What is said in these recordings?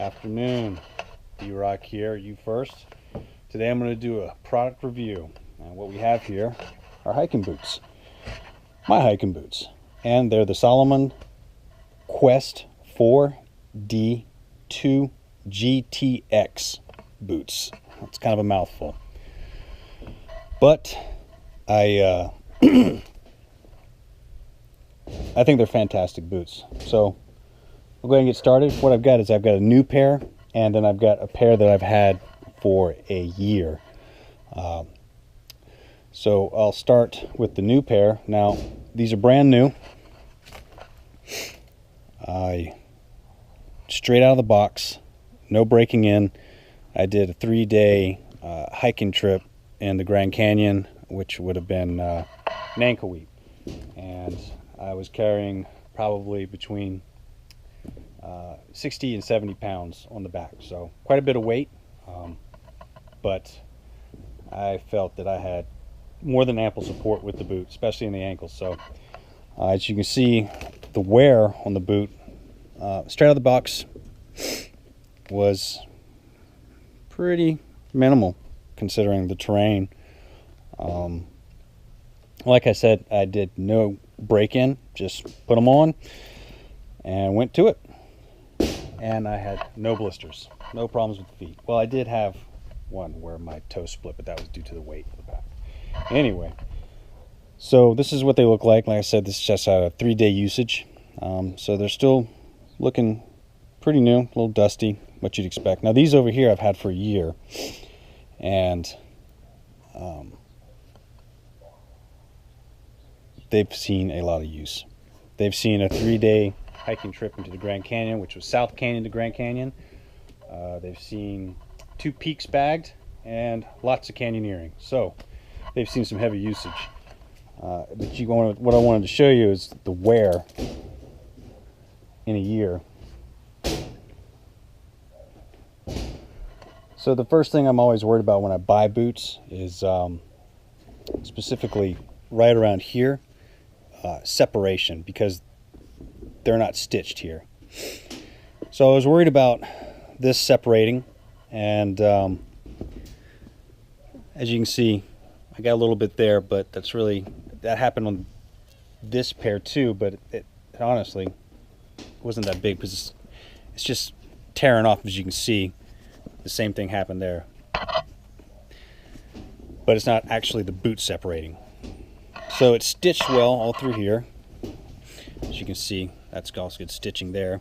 Afternoon, D-Rock here, you first. Today I'm going to do a product review, and what we have here are hiking boots. My hiking boots, and they're the Salomon Quest 4D2 GTX boots. It's kind of a mouthful, but I I think they're fantastic boots. So we'll go ahead and get started. What I've got is I've got a new pair, and then I've got a pair that I've had for a year. So I'll start with the new pair. Now, these are brand new. Straight out of the box, no breaking in. I did a 3-day hiking trip in the Grand Canyon, which would have been an ankle week, and I was carrying probably between 60 and 70 pounds on the back, so quite a bit of weight, but I felt that I had more than ample support with the boot, especially in the ankles. So as you can see, the wear on the boot straight out of the box was pretty minimal considering the terrain. Like I said, I did no break-in, just put them on and went to it, and I had no blisters, no problems with the feet. Well, I did have one where my toe split, but that was due to the weight of the back. Anyway, so this is what they look like. Like I said, this is just a 3-day usage, so they're still looking pretty new, a little dusty, what you'd expect. Now these over here I've had for a year, and they've seen a lot of use. They've seen a 3-day hiking trip into the Grand Canyon, which was South Canyon to Grand Canyon. They've seen 2 peaks bagged and lots of canyoneering. So they've seen some heavy usage. But what I wanted to show you is the wear in a year. So the first thing I'm always worried about when I buy boots is specifically right around here, separation, because they're not stitched here. So I was worried about this separating, and as you can see, I got a little bit there, but that happened on this pair too, but it honestly wasn't that big because it's just tearing off. As you can see, the same thing happened there, but it's not actually the boot separating. So it's stitched well all through here. As you can see, that's also good stitching there.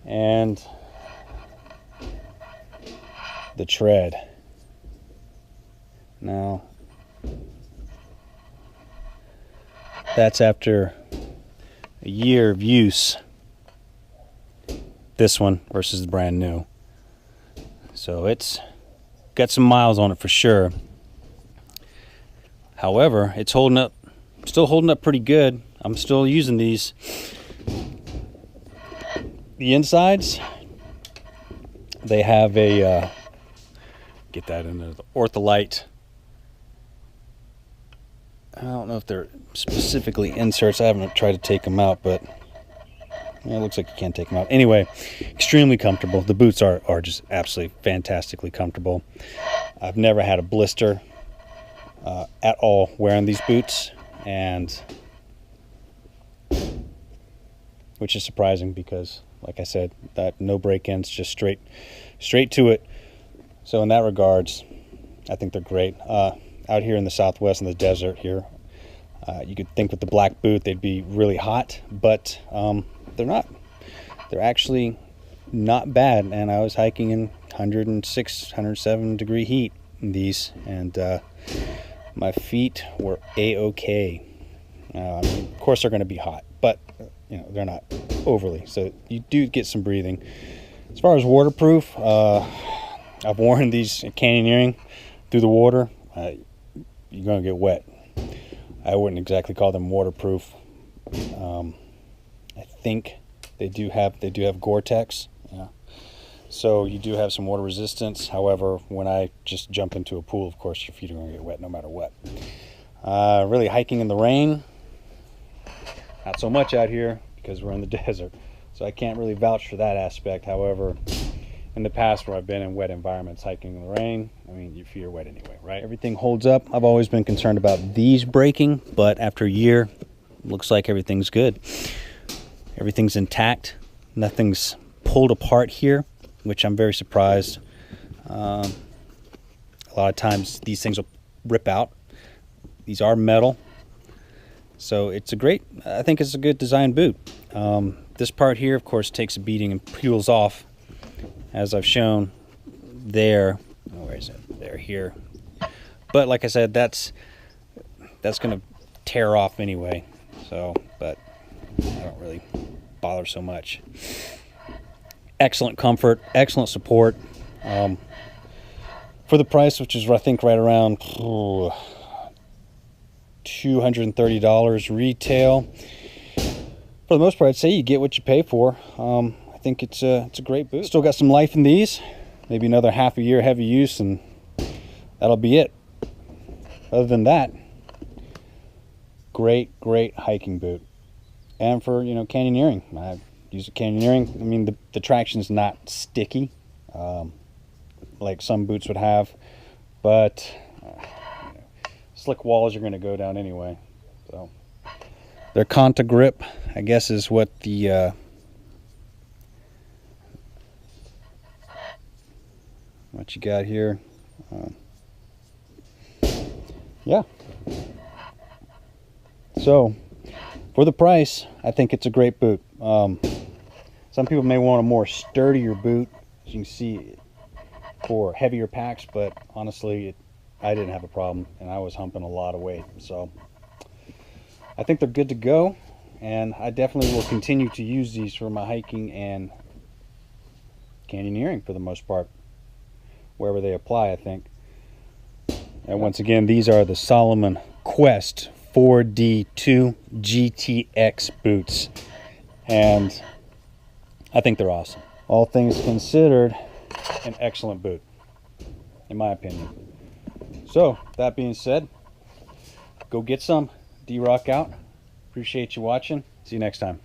And the tread. Now, that's after a year of use. This one versus the brand new. So it's got some miles on it for sure. However, it's still holding up pretty good. I'm still using these. The insides, they have a get that into the Ortholite. I don't know if they're specifically inserts. I haven't tried to take them out, but it looks like you can't take them out. Anyway, extremely comfortable. The boots are just absolutely fantastically comfortable. I've never had a blister at all wearing these boots, and which is surprising because, like I said, that no break-ins, just straight to it. So in that regards, I think they're great. Out here in the Southwest, in the desert here, you could think with the black boot they'd be really hot, but they're not. They're actually not bad, and I was hiking in 106, 107 degree heat in these, and my feet were a-okay. Of course they're going to be hot, but they're not overly, so you do get some breathing. As far as waterproof, I've worn these canyoneering through the water. You're going to get wet. I wouldn't exactly call them waterproof. I think they do have Gore-Tex, so you do have some water resistance. However, when I just jump into a pool, of course your feet are going to get wet no matter what. Really hiking in the rain, not so much out here because we're in the desert. so I can't really vouch for that aspect. However, in the past where I've been in wet environments hiking in the rain, I mean, your feet are wet anyway, right? Everything holds up. I've always been concerned about these breaking, but after a year, looks like everything's good. Everything's intact. Nothing's pulled apart here, which I'm very surprised. A lot of times these things will rip out. These are metal, so it's a great, I think it's a good design boot. This part here, of course, takes a beating and peels off, as I've shown there. Oh, where is it? There, here. But like I said, that's going to tear off anyway. So, but I don't really bother so much. Excellent comfort, excellent support. For the price, which is I think right around $230 retail. For the most part, I'd say you get what you pay for. I think it's a great boot. Still got some life in these. Maybe another half a year heavy use, and that'll be it. Other than that, great hiking boot. And for, you know, canyoneering, I've used a canyoneering. I mean, the traction's not sticky like some boots would have, but slick walls are going to go down anyway. So their Conta grip, I guess, is what the what you got here. Yeah. So for the price, I think it's a great boot. Some people may want a more sturdier boot, as you can see, for heavier packs, but honestly, I didn't have a problem, and I was humping a lot of weight. So I think they're good to go, and I definitely will continue to use these for my hiking and canyoneering for the most part, wherever they apply, I think. And once again, these are the Salomon Quest 4D2 GTX boots, and I think they're awesome. All things considered, an excellent boot, in my opinion. So, that being said, go get some. D-Rock out. Appreciate you watching. See you next time.